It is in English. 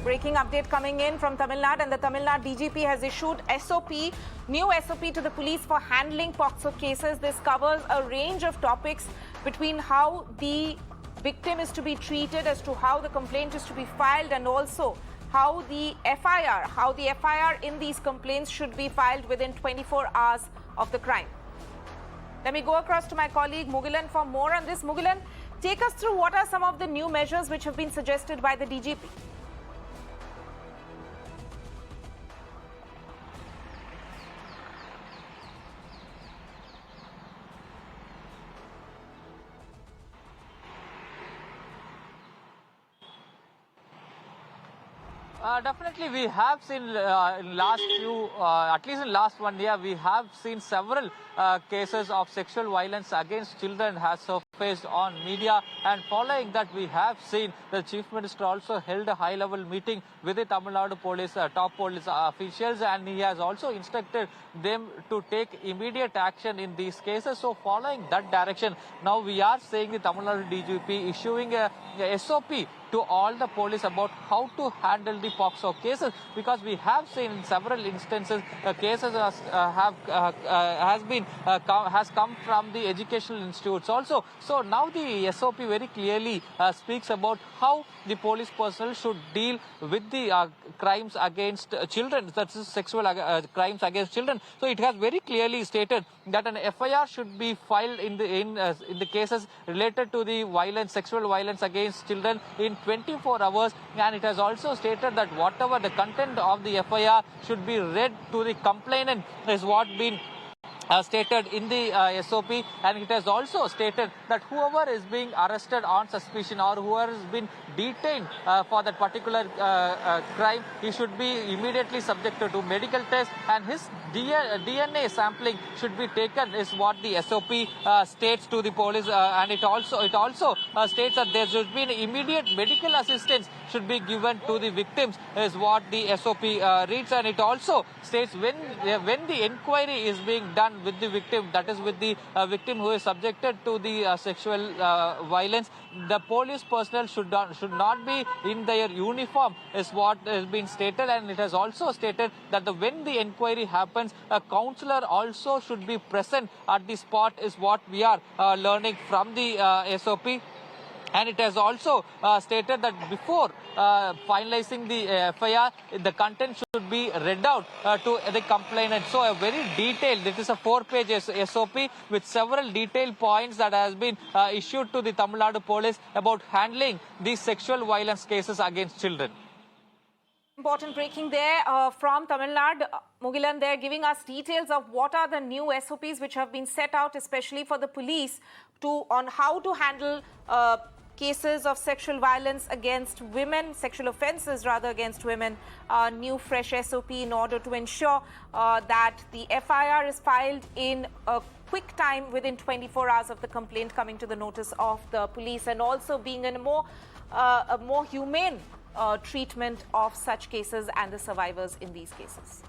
Breaking update coming in from Tamil Nadu, and the Tamil Nadu DGP has issued new SOP to the police for handling POCSO cases. This covers a range of topics between how the victim is to be treated, as to how the complaint is to be filed, and also how the FIR in these complaints should be filed within 24 hours of the crime. Let me go across to my colleague Mugilan for more on this. Mugilan, take us through what are some of the new measures which have been suggested by the DGP. Definitely, we have seen in last few, at least in last 1 year, we have seen several cases of sexual violence against children has surfaced on media, and following that, we have seen the Chief Minister also held a high-level meeting with the Tamil Nadu police, top police officials, and he has also instructed them to take immediate action in these cases. So, following that direction, now we are seeing the Tamil Nadu DGP issuing a SOP to all the police about how to handle the POCSO cases, because we have seen in several instances cases has come from the educational institutes also. So now the SOP very clearly speaks about how the police personnel should deal with the crimes against children, that is sexual crimes against children. So it has very clearly stated that an FIR should be filed in the cases related to the sexual violence against children in 24 hours, and it has also stated that whatever the content of the FIR should be read to the complainant is what been stated in the SOP, and it has also stated that whoever is being arrested on suspicion or whoever has been detained for that particular crime, he should be immediately subjected to medical test, and his DNA sampling should be taken, is what the SOP states to the police, and it also states that there should be an immediate medical assistance should be given to the victims, is what the SOP reads, and it also states when the inquiry is being done with the victim, that is with the victim who is subjected to the sexual violence, the police personnel should not be in their uniform, is what has been stated, and it has also stated that when the inquiry happens, a counselor also should be present at the spot, is what we are learning from the SOP. And it has also stated that before finalizing the FIR, the content should be read out to the complainant. So a very detailed, it is a 4-page SOP with several detailed points that has been issued to the Tamil Nadu police about handling these sexual violence cases against children. Important breaking there from Tamil Nadu. Mugilan there giving us details of what are the new SOPs which have been set out, especially for the police, on how to handle cases of sexual violence against women, sexual offences rather against women, new fresh SOP in order to ensure that the FIR is filed in a quick time within 24 hours of the complaint coming to the notice of the police, and also being in a more humane treatment of such cases and the survivors in these cases.